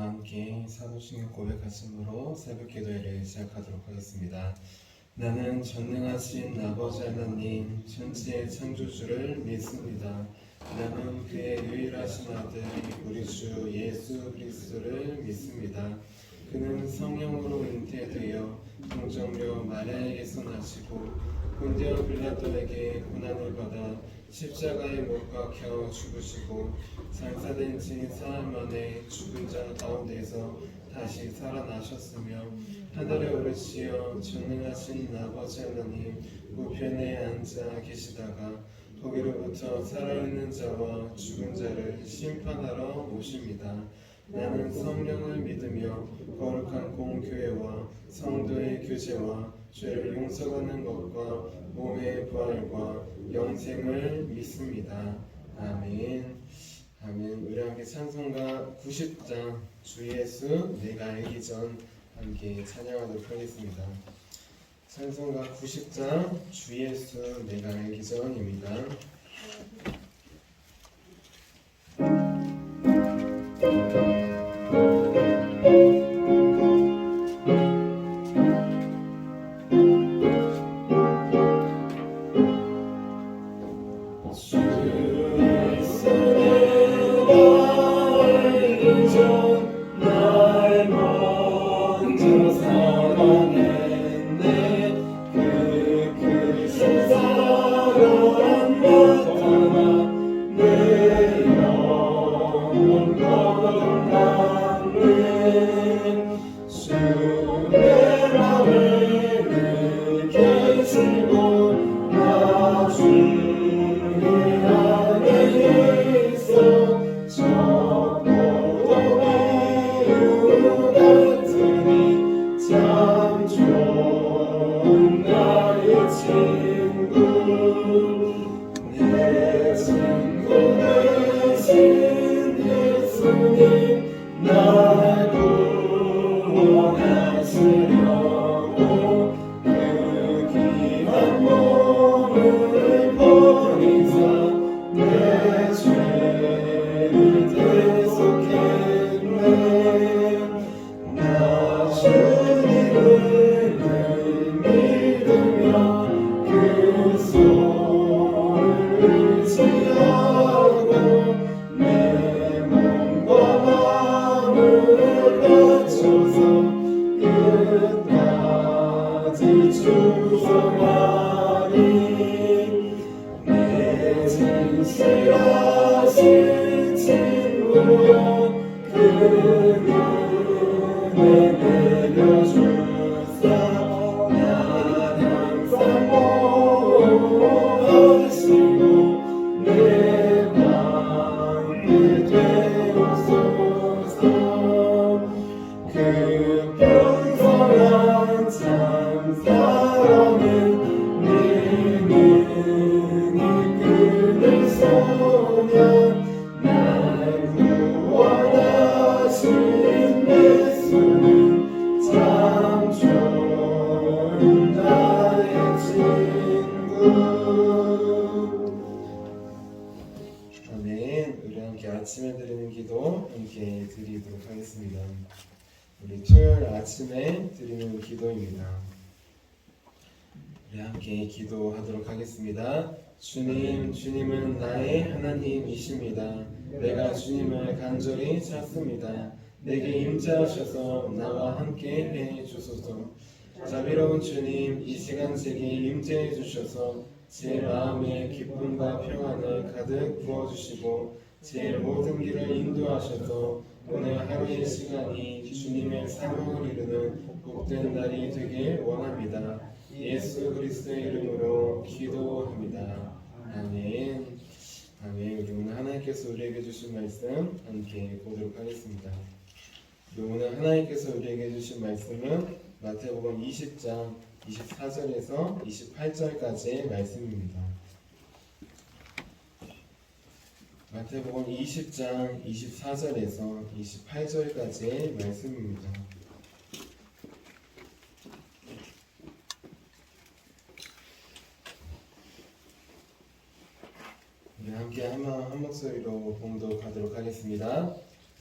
함께 사도신경 고백하심으로 새벽 기도회를 시작하도록 하겠습니다. 나는 전능하신 아버지 하나님 천지의 창조주를 믿습니다. 나는 그의 유일하신 아들 우리 주 예수 그리스도를 믿습니다. 그는 성령으로 잉태되어 동정녀 마리아에게서 나시고 본디오 빌라토에게 고난을 받아 십자가에 못 박혀 죽으시고 장사된 지 사흘 만에 죽은 자 가운데서 다시 살아나셨으며 하늘에 오르시어 전능하신 아버지 하나님 우편에 앉아 계시다가 거기로부터 살아있는 자와 죽은 자를 심판하러 오십니다. 나는 성령을 믿으며 거룩한 공교회와 성도의 교제와 죄를 용서하는 것과 몸의 부활과 영생을 믿습니다. 아멘. 아멘. 우리 함께 찬송가 90장 주 예수 내가 알기 전 함께 찬양하도록 하겠습니다. 찬송가 90장 주 예수 내가 알기 전입니다. 아침에 드리는 기도 함께 드리도록 하겠습니다. 우리 토요일 아침에 드리는 기도입니다. 우리 함께 기도하도록 하겠습니다. 주님, 주님은 나의 하나님이십니다. 내가 주님을 간절히 찾습니다. 내게 임재하셔서 나와 함께 해 주소서. 자비로운 주님, 이 시간 제게 임재해 주셔서 제 마음에 기쁨과 평안을 가득 부어주시고 제 모든 길을 인도하셔서 오늘 하루의 시간이 주님의 사명을 이루는 복된 날이 되길 원합니다. 예수 그리스도의 이름으로 기도합니다. 아멘. 아멘. 우리 오늘 하나님께서 우리에게 주신 말씀 함께 보도록 하겠습니다. 오늘 하나님께서 우리에게 주신 말씀은 마태복음 20장 24절에서 28절까지의 말씀입니다. 마태복음 20장 24절에서 28절까지의 말씀입니다. 우리 함께 한 목소리로 봉독하도록 하겠습니다.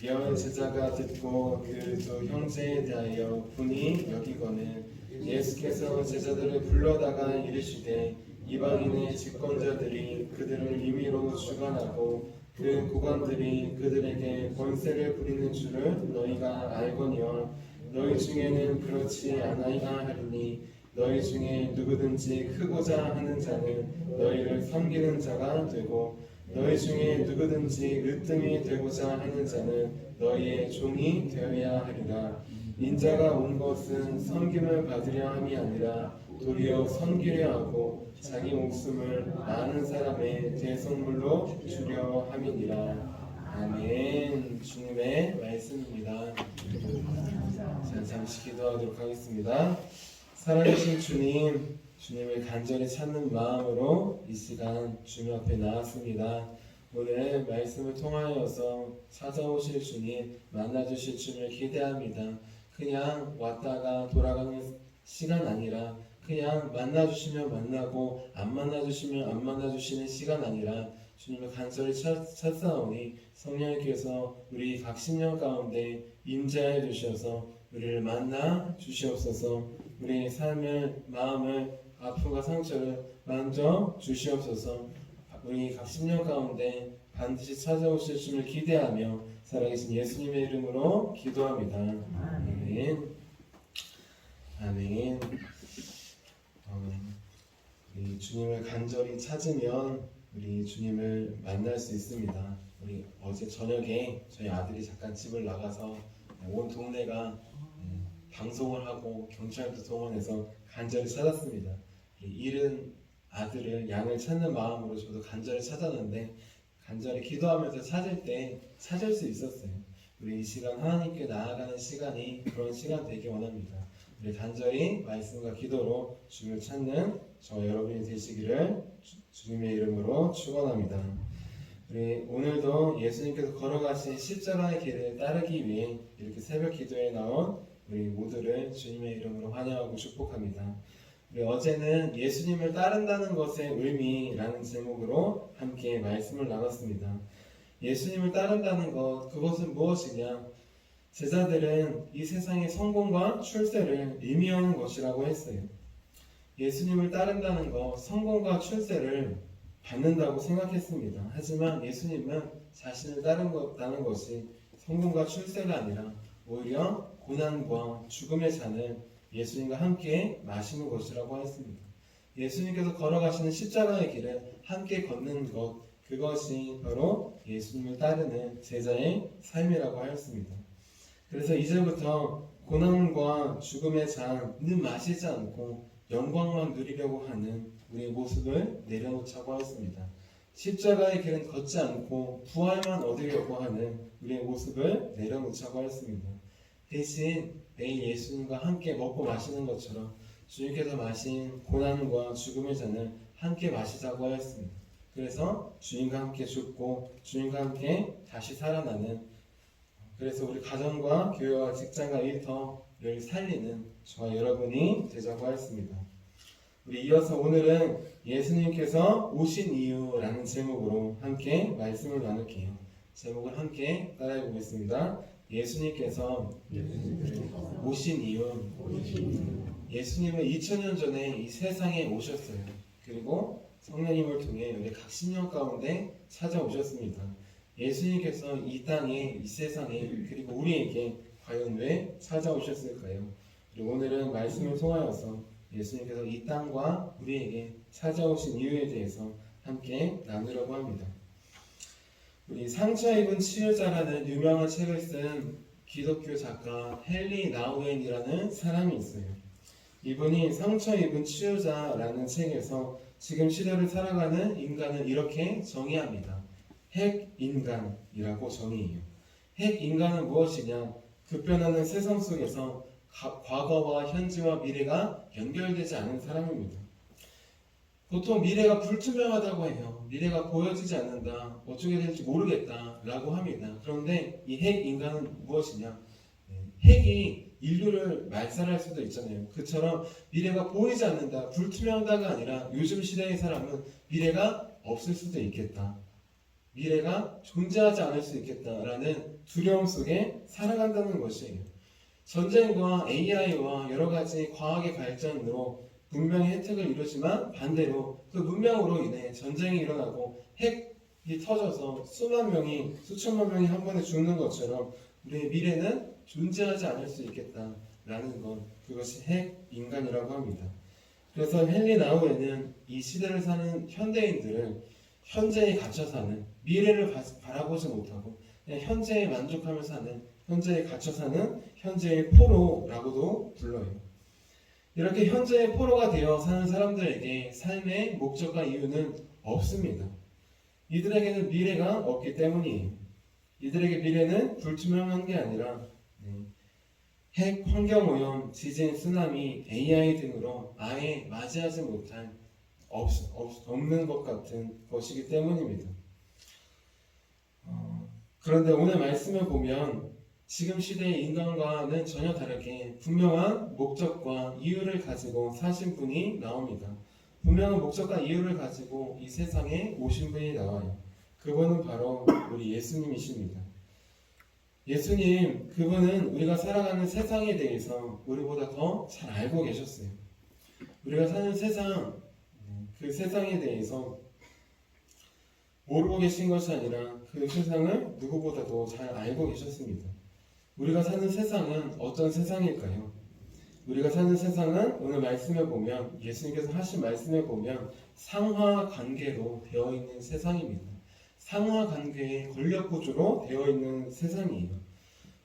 열 제자가 듣고 그 두 형제에 대하여 분이 여기거늘 예수께서 제자들을 불러다가 이르시되 이방인의 집권자들이 그들을 임의로 주관하고 그 고관들이 그들에게 권세를 부리는 줄을 너희가 알거니와 너희 중에는 그렇지 아니하야 하리니 너희 중에 누구든지 크고자 하는 자는 너희를 섬기는 자가 되고 너희 중에 누구든지 으뜸이 되고자 하는 자는 너희의 종이 되어야 하리라. 인자가 온 것은 섬김을 받으려 함이 아니라 도리어 섬기려 하고 자기 목숨을 많은 사람의 대성물로 주려 함이니라. 아멘. 주님의 말씀입니다. 자, 잠시 기도하도록 하겠습니다. 살아계신 주님, 주님을 간절히 찾는 마음으로 이 시간 주님 앞에 나왔습니다. 오늘 말씀을 통하여서 찾아오실 주님, 만나주실 주님을 기대합니다. 그냥 왔다가 돌아가는 시간 아니라 그냥 만나주시면 만나고 안 만나주시면 안 만나주시는 시간 아니라 주님을 간절히 찾사오니 성령님께서 우리 각 신령 가운데 임재해 주셔서 우리를 만나 주시옵소서. 우리의 삶을 마음을 아픔과 상처를 만져 주시옵소서. 우리 각 신령 가운데 반드시 찾아오실 주님을 기대하며 살아계신 예수님의 이름으로 기도합니다. 아멘. 아멘. 우리 주님을 간절히 찾으면 우리 주님을 만날 수 있습니다. 우리 어제 저녁에 저희 아들이 잠깐 집을 나가서 온 동네가 방송을 하고 경찰도 동원해서 간절히 찾았습니다. 잃은 아들을 양을 찾는 마음으로 저도 간절히 찾았는데 간절히 기도하면서 찾을 때 찾을 수 있었어요. 우리 이 시간 하나님께 나아가는 시간이 그런 시간 되기 원합니다. 우리 간절히 말씀과 기도로 주님을 찾는 저 여러분이 되시기를 주님의 이름으로 축원합니다. 우리 오늘도 예수님께서 걸어가신 십자가의 길을 따르기 위해 이렇게 새벽 기도에 나온 우리 모두를 주님의 이름으로 환영하고 축복합니다. 우리 어제는 예수님을 따른다는 것의 의미라는 제목으로 함께 말씀을 나눴습니다. 예수님을 따른다는 것, 그것은 무엇이냐? 제자들은 이 세상의 성공과 출세를 의미하는 것이라고 했어요. 예수님을 따른다는 것, 성공과 출세를 받는다고 생각했습니다. 하지만 예수님은 자신을 따른다는 것이 성공과 출세가 아니라 오히려 고난과 죽음의 잔을 예수님과 함께 마시는 것이라고 했습니다. 예수님께서 걸어가시는 십자가의 길을 함께 걷는 것, 그것이 바로 예수님을 따르는 제자의 삶이라고 하였습니다. 그래서 이제부터 고난과 죽음의 잔은 마시지 않고 영광만 누리려고 하는 우리의 모습을 내려놓자고 하였습니다. 십자가의 길은 걷지 않고 부활만 얻으려고 하는 우리의 모습을 내려놓자고 하였습니다. 대신 매일 예수님과 함께 먹고 마시는 것처럼 주님께서 마신 고난과 죽음의 잔을 함께 마시자고 하였습니다. 그래서 주님과 함께 죽고 주님과 함께 다시 살아나는, 그래서 우리 가정과 교회와 직장과 일터를 살리는 저와 여러분이 되자고 하였습니다. 우리 이어서 오늘은 예수님께서 오신 이유라는 제목으로 함께 말씀을 나눌게요. 제목을 함께 따라해 보겠습니다. 예수님께서 오신 이유. 예수님은 2000년 전에 이 세상에 오셨어요. 그리고 성령님을 통해 우리 각 신령 가운데 찾아오셨습니다. 예수님께서 이 땅에, 이 세상에, 그리고 우리에게 과연 왜 찾아오셨을까요? 그리고 오늘은 말씀을 통하여서 예수님께서 이 땅과 우리에게 찾아오신 이유에 대해서 함께 나누려고 합니다. 우리 상처 입은 치유자라는 유명한 책을 쓴 기독교 작가 헨리 나우엔이라는 사람이 있어요. 이분이 상처 입은 치유자라는 책에서 지금 시대를 살아가는 인간을 이렇게 정의합니다. 핵인간이라고 정의해요. 핵인간은 무엇이냐? 급변하는 세상 속에서 과거와 현재와 미래가 연결되지 않은 사람입니다. 보통 미래가 불투명하다고 해요. 미래가 보여지지 않는다, 어떻게 될지 모르겠다 라고 합니다. 그런데 이 핵인간은 무엇이냐? 핵이 인류를 말살할 수도 있잖아요. 그처럼 미래가 보이지 않는다, 불투명하다가 아니라 요즘 시대의 사람은 미래가 없을 수도 있겠다. 미래가 존재하지 않을 수 있겠다라는 두려움 속에 살아간다는 것이에요. 전쟁과 AI와 여러 가지 과학의 발전으로 문명의 혜택을 이루지만 반대로 그 문명으로 인해 전쟁이 일어나고 핵이 터져서 수만 명이 수천만 명이 한 번에 죽는 것처럼 우리의 미래는 존재하지 않을 수 있겠다라는 것, 그것이 핵 인간이라고 합니다. 그래서 헨리 나우에는 이 시대를 사는 현대인들을 현재에 갇혀 사는, 미래를 바라보지 못하고 그냥 현재에 만족하며 사는, 현재에 갇혀 사는 현재의 포로라고도 불러요. 이렇게 현재의 포로가 되어 사는 사람들에게 삶의 목적과 이유는 없습니다. 이들에게는 미래가 없기 때문이에요. 이들에게 미래는 불투명한 게 아니라 핵, 환경오염, 지진, 쓰나미, AI 등으로 아예 맞이하지 못할 없는 것 같은 것이기 때문입니다. 그런데 오늘 말씀을 보면 지금 시대의 인간과는 전혀 다르게 분명한 목적과 이유를 가지고 사신 분이 나옵니다. 분명한 목적과 이유를 가지고 이 세상에 오신 분이 나와요. 그분은 바로 우리 예수님이십니다. 예수님, 그분은 우리가 살아가는 세상에 대해서 우리보다 더 잘 알고 계셨어요. 우리가 사는 세상, 그 세상에 대해서 모르고 계신 것이 아니라 그 세상을 누구보다도 잘 알고 계셨습니다. 우리가 사는 세상은 어떤 세상일까요? 우리가 사는 세상은 오늘 말씀에 보면, 예수님께서 하신 말씀에 보면 상하 관계로 되어 있는 세상입니다. 상하 관계의 권력 구조로 되어 있는 세상이에요.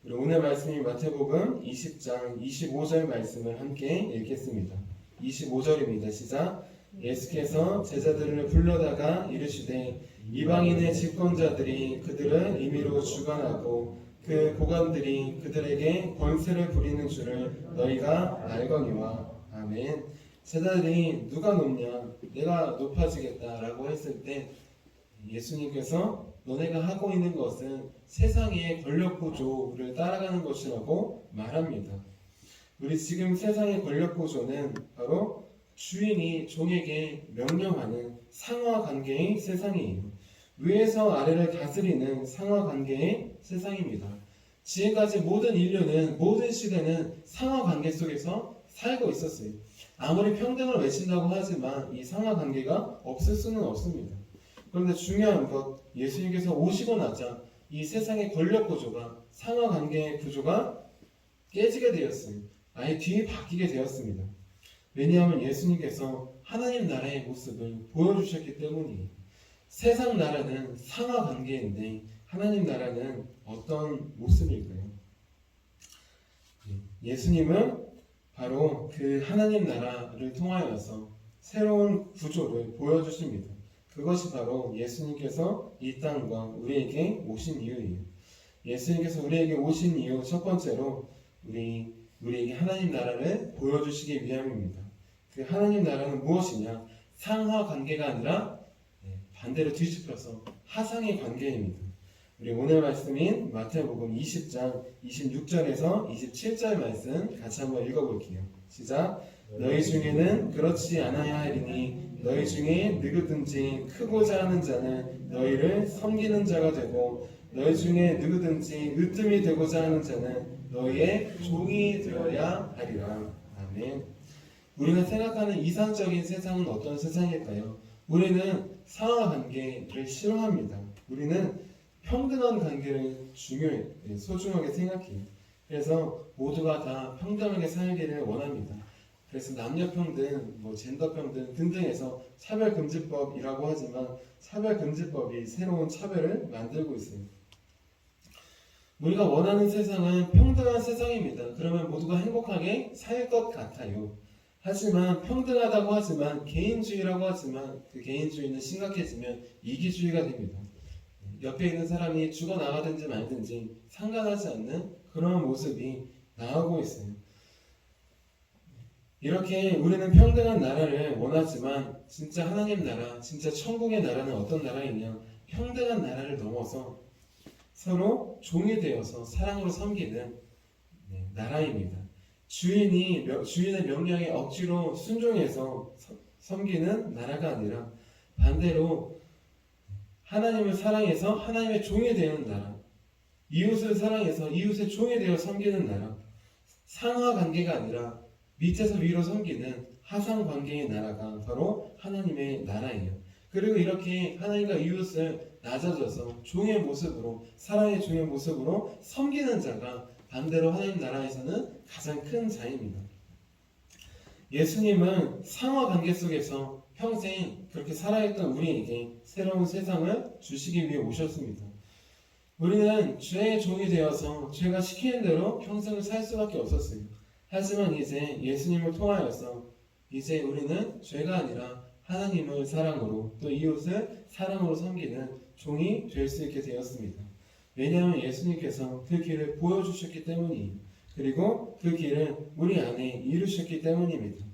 우리 오늘 말씀이 마태복음 20장 25절 말씀을 함께 읽겠습니다. 25절입니다. 시작. 예수께서 제자들을 불러다가 이르시되 이방인의 집권자들이 그들을 임의로 주관하고 그 고관들이 그들에게 권세를 부리는 줄을 너희가 알거니와. 아멘. 제자들이 누가 높냐, 내가 높아지겠다라고 했을 때 예수님께서 너네가 하고 있는 것은 세상의 권력 구조를 따라가는 것이라고 말합니다. 우리 지금 세상의 권력 구조는 바로 주인이 종에게 명령하는 상하 관계의 세상이에요. 위에서 아래를 다스리는 상하 관계의 세상입니다. 지금까지 모든 인류는, 모든 시대는 상하 관계 속에서 살고 있었어요. 아무리 평등을 외친다고 하지만 이 상하 관계가 없을 수는 없습니다. 그런데 중요한 것, 예수님께서 오시고 나자 이 세상의 권력 구조가, 상하 관계의 구조가 깨지게 되었어요. 아예 뒤에 바뀌게 되었습니다. 왜냐하면 예수님께서 하나님 나라의 모습을 보여주셨기 때문이에요. 세상 나라는 상하 관계인데 하나님 나라는 어떤 모습일까요? 예수님은 바로 그 하나님 나라를 통하여서 새로운 구조를 보여주십니다. 그것이 바로 예수님께서 이 땅과 우리에게 오신 이유예요. 예수님께서 우리에게 오신 이유 첫 번째로 우리에게 하나님 나라를 보여주시기 위함입니다. 그 하나님 나라는 무엇이냐? 상하 관계가 아니라 반대로 뒤집혀서 하상의 관계입니다. 우리 오늘 말씀인 마태복음 20장 26절에서 27절 말씀 같이 한번 읽어볼게요. 시작. 너희 중에는 그렇지 않아야 하리니 너희 중에 누구든지 크고자 하는 자는 너희를 섬기는 자가 되고 너희 중에 누구든지 으뜸이 되고자 하는 자는 너희의 종이 되어야 하리라. 아멘. 우리가 생각하는 이상적인 세상은 어떤 세상일까요? 우리는 상하 관계를 싫어합니다. 우리는 평등한 관계를 소중하게 생각해요. 그래서 모두가 다 평등하게 살기를 원합니다. 그래서 남녀평등, 젠더평등 등등에서 차별금지법이라고 하지만 차별금지법이 새로운 차별을 만들고 있어요. 우리가 원하는 세상은 평등한 세상입니다. 그러면 모두가 행복하게 살 것 같아요. 하지만 평등하다고 하지만 개인주의라고 하지만 그 개인주의는 심각해지면 이기주의가 됩니다. 옆에 있는 사람이 죽어나가든지 말든지 상관하지 않는 그런 모습이 나오고 있어요. 이렇게 우리는 평등한 나라를 원하지만 진짜 하나님 나라, 진짜 천국의 나라는 어떤 나라이냐? 평등한 나라를 넘어서 서로 종이 되어서 사랑으로 섬기는 나라입니다. 주인의 명령에 억지로 순종해서 섬기는 나라가 아니라 반대로 하나님을 사랑해서 하나님의 종이 되는 나라, 이웃을 사랑해서 이웃의 종이 되어 섬기는 나라, 상하 관계가 아니라 밑에서 위로 섬기는 하상 관계의 나라가 바로 하나님의 나라예요. 그리고 이렇게 하나님과 이웃을 낮아져서 종의 모습으로, 사랑의 종의 모습으로 섬기는 자가 반대로 하나님 나라에서는 가장 큰 자입니다. 예수님은 상하 관계 속에서 평생 그렇게 살아있던 우리에게 새로운 세상을 주시기 위해 오셨습니다. 우리는 죄의 종이 되어서 죄가 시키는 대로 평생을 살 수밖에 없었어요. 하지만 이제 예수님을 통하여서 이제 우리는 죄가 아니라 하나님을 사랑으로 또 이웃을 사랑으로 섬기는 종이 될 수 있게 되었습니다. 왜냐하면 예수님께서 그 길을 보여주셨기 때문이에요. 그리고 그 길을 우리 안에 이루셨기 때문입니다.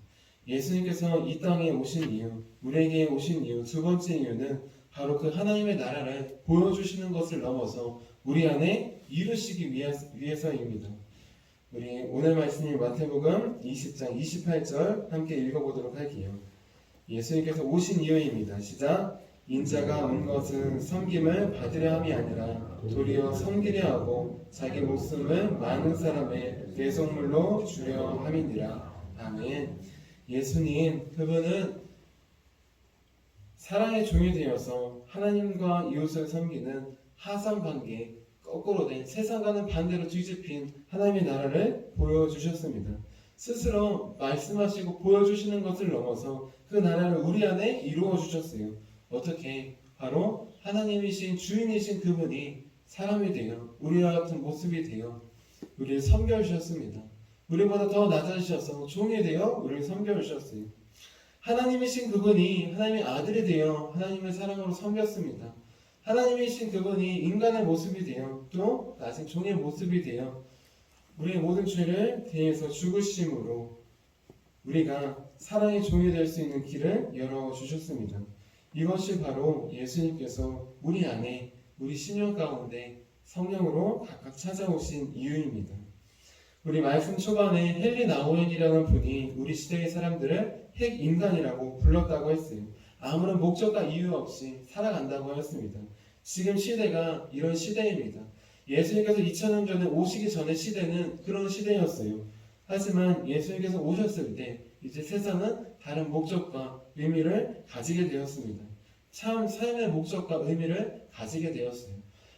예수님께서 이 땅에 오신 이유, 우리에게 오신 이유, 두 번째 이유는 바로 그 하나님의 나라를 보여주시는 것을 넘어서 우리 안에 이루시기 위해서입니다. 우리 오늘 말씀인 마태복음 20장 28절 함께 읽어보도록 할게요. 예수님께서 오신 이유입니다. 시작. 인자가 온 것은 섬김을 받으려 함이 아니라 도리어 섬기려 하고 자기 목숨을 많은 사람의 대속물로 주려 함이니라. 아멘. 예수님 그분은 사랑의 종이 되어서 하나님과 이웃을 섬기는 하상관계, 거꾸로 된 세상과는 반대로 뒤집힌 하나님의 나라를 보여주셨습니다. 스스로 말씀하시고 보여주시는 것을 넘어서 그 나라를 우리 안에 이루어 주셨어요. 어떻게? 바로 하나님이신 주인이신 그분이 사람이 되어 우리와 같은 모습이 되어 우리를 섬겨주셨습니다. 우리보다 더 낮아지셔서 종이 되어 우리를 섬겨주셨어요. 하나님이신 그분이 하나님의 아들이 되어 하나님의 사랑으로 섬겼습니다. 하나님이신 그분이 인간의 모습이 되어 또 낮은 종의 모습이 되어 우리의 모든 죄를 대해서 죽으심으로 우리가 사랑의 종이 될 수 있는 길을 열어주셨습니다. 이것이 바로 예수님께서 우리 안에 우리 심령 가운데 성령으로 각각 찾아오신 이유입니다. 우리 말씀 초반에 헨리 나우엔이라는 분이 우리 시대의 사람들을 핵인간이라고 불렀다고 했어요. 아무런 목적과 이유 없이 살아간다고 하였습니다. 지금 시대가 이런 시대입니다. 예수님께서 2000년 전에 오시기 전의 시대는 그런 시대였어요. 하지만 예수님께서 오셨을 때 이제 세상은 다른 목적과 의미를 가지게 되었습니다. 참 삶의 목적과 의미를 가지게 되었어요.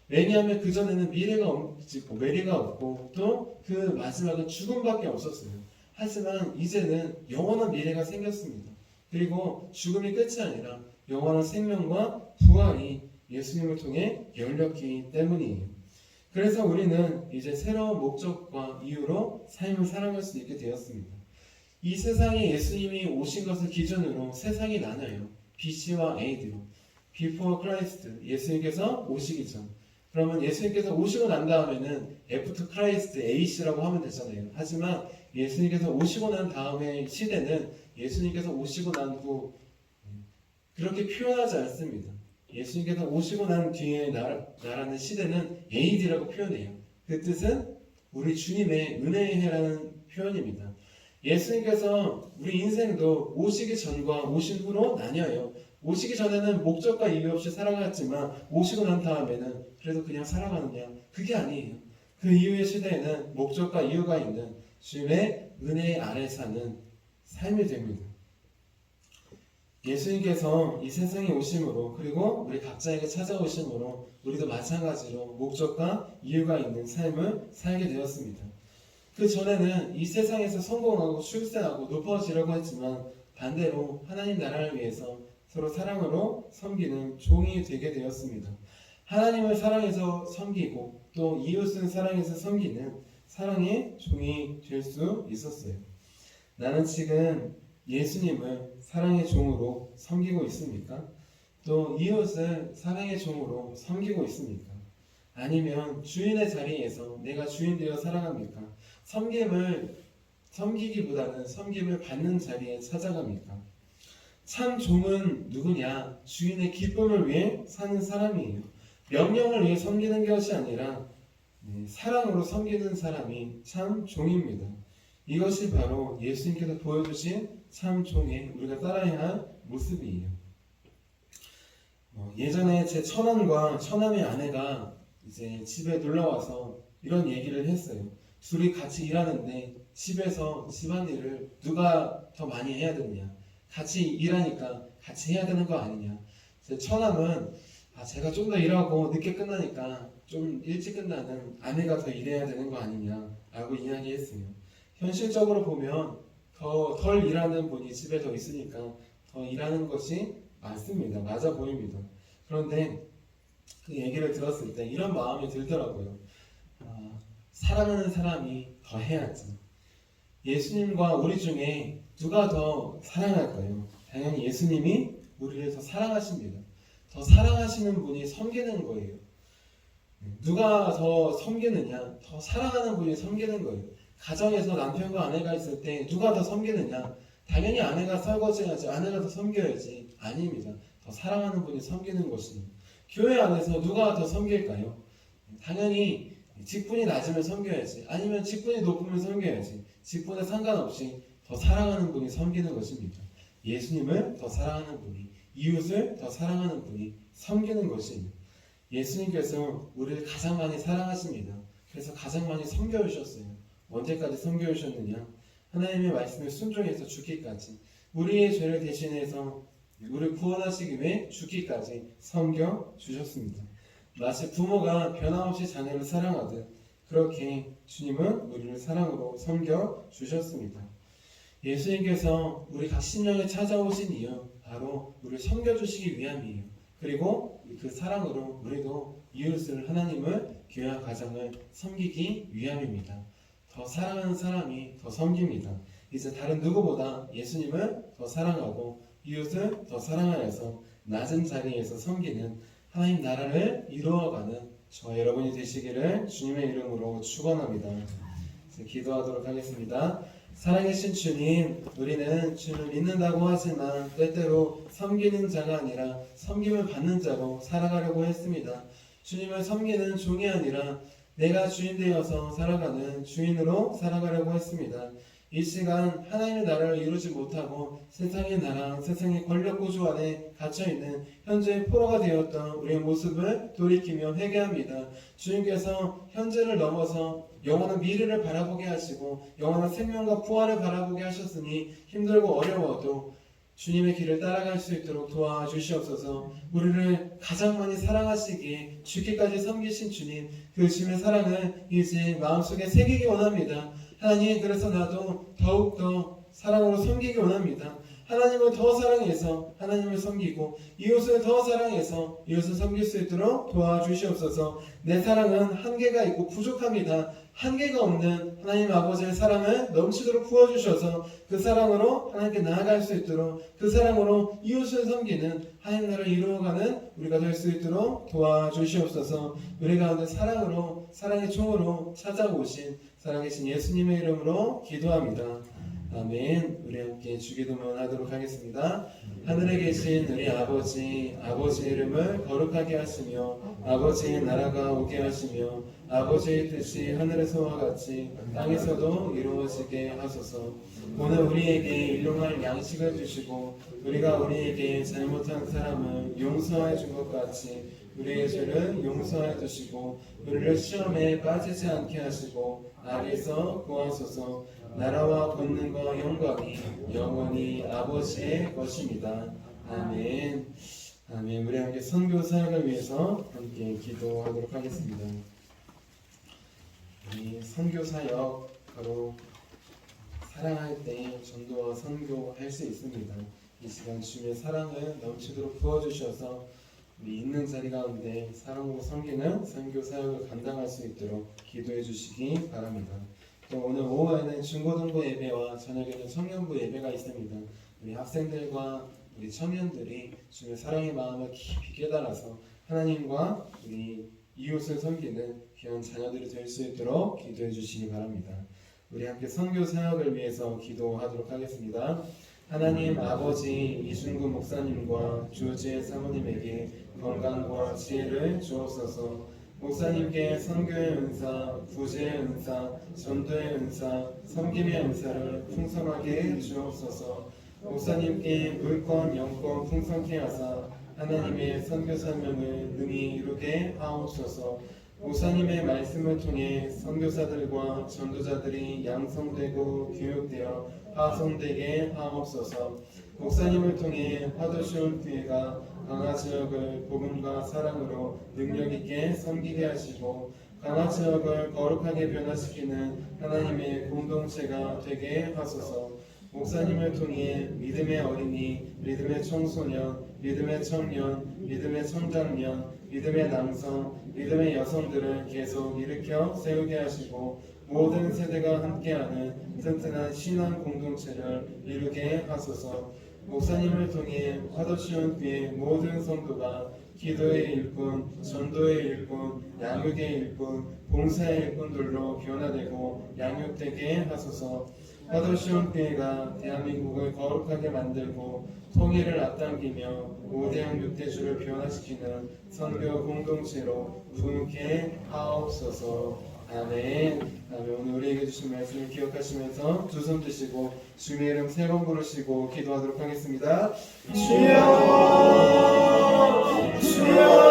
왜냐하면 그전에는 미래가 없고 또 그 마지막은 죽음밖에 없었어요. 하지만 이제는 영원한 미래가 생겼습니다. 그리고 죽음이 끝이 아니라 영원한 생명과 부활이 예수님을 통해 열렸기 때문이에요. 그래서 우리는 이제 새로운 목적과 이유로 삶을 살아갈 수 있게 되었습니다. 이 세상에 예수님이 오신 것을 기준으로 세상이 나뉘어요. BC와 AD로. Before Christ, 예수님께서 오시기 전. 그러면 예수님께서 오시고 난 다음에는 After Christ, AC라고 하면 되잖아요. 하지만 예수님께서 오시고 난 다음의 시대는 예수님께서 오시고 난 후 그렇게 표현하지 않습니다. 예수님께서 오시고 난 뒤에 나라는 시대는 AD라고 표현해요. 그 뜻은 우리 주님의 은혜의 해라는 표현입니다. 예수님께서 우리 인생도 오시기 전과 오신 후로 나뉘어요. 오시기 전에는 목적과 이유 없이 살아갔지만 오시고 난 다음에는 그래도 그냥 살아가느냐? 그게 아니에요. 그 이후의 시대에는 목적과 이유가 있는 주님의 은혜 아래 사는 삶이 됩니다. 예수님께서 이 세상에 오심으로 그리고 우리 각자에게 찾아오심으로 우리도 마찬가지로 목적과 이유가 있는 삶을 살게 되었습니다. 그 전에는 이 세상에서 성공하고 출세하고 높아지려고 했지만 반대로 하나님 나라를 위해서 서로 사랑으로 섬기는 종이 되게 되었습니다. 하나님을 사랑해서 섬기고 또 이웃을 사랑해서 섬기는 사랑의 종이 될 수 있었어요. 나는 지금 예수님을 사랑의 종으로 섬기고 있습니까? 또 이웃을 사랑의 종으로 섬기고 있습니까? 아니면 주인의 자리에서 내가 주인 되어 살아갑니까? 섬기기보다는 섬김을 받는 자리에 찾아갑니까? 참 종은 누구냐? 주인의 기쁨을 위해 사는 사람이에요. 명령을 위해 섬기는 것이 아니라 사랑으로 섬기는 사람이 참 종입니다. 이것이 바로 예수님께서 보여주신 참 종의 우리가 따라야 할 모습이에요. 예전에 제 처남과 처남의 아내가 이제 집에 놀러 와서 이런 얘기를 했어요. 둘이 같이 일하는데 집에서 집안일을 누가 더 많이 해야 되느냐? 같이 일하니까 같이 해야 되는 거 아니냐? 제 처남은 제가 좀 더 일하고 늦게 끝나니까 좀 일찍 끝나는 아내가 더 일해야 되는 거 아니냐라고 이야기했어요. 현실적으로 보면 덜 일하는 분이 집에 더 있으니까 더 일하는 것이 맞습니다. 맞아 보입니다. 그런데 그 얘기를 들었을 때 이런 마음이 들더라고요. 사랑하는 사람이 더 해야지. 예수님과 우리 중에 누가 더 사랑할까요? 당연히 예수님이 우리를 더 사랑하십니다. 더 사랑하시는 분이 섬기는 거예요. 누가 더 섬기느냐? 더 사랑하는 분이 섬기는 거예요. 가정에서 남편과 아내가 있을 때 누가 더 섬기느냐? 당연히 아내가 설거지해야지, 아내가 더 섬겨야지. 아닙니다. 더 사랑하는 분이 섬기는 것입니다. 교회 안에서 누가 더 섬길까요? 당연히 직분이 낮으면 섬겨야지, 아니면 직분이 높으면 섬겨야지. 직분에 상관없이 더 사랑하는 분이 섬기는 것입니다. 예수님을 더 사랑하는 분이, 이웃을 더 사랑하는 분이 섬기는 것입니다. 예수님께서 우리를 가장 많이 사랑하십니다. 그래서 가장 많이 섬겨주셨어요. 언제까지 섬겨주셨느냐? 하나님의 말씀에 순종해서 죽기까지, 우리의 죄를 대신해서 우리를 구원하시기 위해 죽기까지 섬겨주셨습니다. 마치 부모가 변함없이 자녀를 사랑하듯 그렇게 주님은 우리를 사랑으로 섬겨주셨습니다. 예수님께서 우리 각 심령에 찾아오신 이유, 바로 우리를 섬겨주시기 위함이에요. 그리고 그 사랑으로 우리도 이웃을, 하나님을, 교회와 가정을 섬기기 위함입니다. 더 사랑하는 사람이 더 섬깁니다. 이제 다른 누구보다 예수님을 더 사랑하고 이웃을 더 사랑하여서 낮은 자리에서 섬기는 하나님 나라를 이루어가는 저와 여러분이 되시기를 주님의 이름으로 축원합니다. 기도하도록 하겠습니다. 살아계신 주님, 우리는 주님을 믿는다고 하지만 때때로 섬기는 자가 아니라 섬김을 받는 자로 살아가려고 했습니다. 주님을 섬기는 종이 아니라 내가 주인 되어서 살아가는 주인으로 살아가려고 했습니다. 이 시간 하나님의 나라를 이루지 못하고 세상의 나라, 세상의 권력 구조 안에 갇혀있는 현재의 포로가 되었던 우리의 모습을 돌이키며 회개합니다. 주님께서 현재를 넘어서 영원한 미래를 바라보게 하시고 영원한 생명과 부활을 바라보게 하셨으니 힘들고 어려워도 주님의 길을 따라갈 수 있도록 도와주시옵소서. 우리를 가장 많이 사랑하시기에 죽기까지 섬기신 주님, 그 주님의 사랑을 이제 마음속에 새기기 원합니다. 하나님, 그래서 나도 더욱더 사랑으로 섬기기 원합니다. 하나님을 더 사랑해서 하나님을 섬기고 이웃을 더 사랑해서 이웃을 섬길 수 있도록 도와주시옵소서. 내 사랑은 한계가 있고 부족합니다. 한계가 없는 하나님 아버지의 사랑을 넘치도록 부어주셔서 그 사랑으로 하나님께 나아갈 수 있도록, 그 사랑으로 이웃을 섬기는 하나님 나라를 이루어가는 우리가 될 수 있도록 도와주시옵소서. 우리 가운데 사랑으로, 사랑의 종으로 찾아오신 살아계신 예수님의 이름으로 기도합니다. 아멘. 우리 함께 주기도문 하도록 하겠습니다. 하늘에 계신 우리 아버지, 아버지의 이름을 거룩하게 하시며 아버지의 나라가 오게 하시며 아버지의 뜻이 하늘에서와 같이 땅에서도 이루어지게 하소서. 오늘 우리에게 일용할 양식을 주시고 우리가 우리에게 잘못한 사람을 용서해 준 것 같이 우리의 죄를 용서해 주시고 우리를 시험에 빠지지 않게 하시고 악에서 구하소서. 나라와 권능과 영광이 영원히 아버지의 것입니다. 아멘. 아멘. 우리 함께 선교 사역을 위해서 함께 기도하도록 하겠습니다. 이 선교 사역, 바로 사랑할 때 전도와 선교할 수 있습니다. 이 시간 주님의 사랑을 넘치도록 부어주셔서 우리 있는 자리 가운데 사랑으로 섬기는 선교 사역을 감당할 수 있도록 기도해 주시기 바랍니다. 또 오늘 오후에는 중고등부 예배와 저녁에는 청년부 예배가 있습니다. 우리 학생들과 우리 청년들이 주님의 사랑의 마음을 깊이 깨달아서 하나님과 우리 이웃을 섬기는 귀한 자녀들이 될 수 있도록 기도해 주시기 바랍니다. 우리 함께 선교 사역을 위해서 기도하도록 하겠습니다. 하나님 아버지, 이준구 목사님과 조지혜 사모님에게 건강과 지혜를 주옵소서. 목사님께 선교의 은사, 구제의 은사, 전도의 은사, 섬김의 은사를 풍성하게 주옵소서. 목사님께 물권, 영권 풍성케 하사 하나님의 선교사 명을 능히 이루게 하옵소서. 목사님의 말씀을 통해 선교사들과 전도자들이 양성되고 교육되어 파송되게 하옵소서. 목사님을 통해 화도시온 교회가 강화 지역을 복음과 사랑으로 능력 있게 섬기게 하시고 강화 지역을 거룩하게 변화시키는 하나님의 공동체가 되게 하소서. 목사님을 통해 믿음의 어린이, 믿음의 청소년, 믿음의 청년, 믿음의 청장년, 믿음의 남성, 믿음의 여성들을 계속 일으켜 세우게 하시고 모든 세대가 함께하는 튼튼한 신앙 공동체를 이루게 하소서. 목사님을 통해 화도시온 교회 모든 성도가 기도의 일꾼, 전도의 일꾼, 양육의 일꾼, 봉사의 일꾼들로 변화되고 양육되게 하소서. 화도시온 교회가 대한민국을 거룩하게 만들고 통일을 앞당기며 5대양 6대주를 변화시키는 선교 공동체로 부흥케 하옵소서. 아멘. 오늘 우리에게 주신 말씀을 기억하시면서 두 손 드시고 주님의 이름 세 번 부르시고 기도하도록 하겠습니다. 주여, 주여.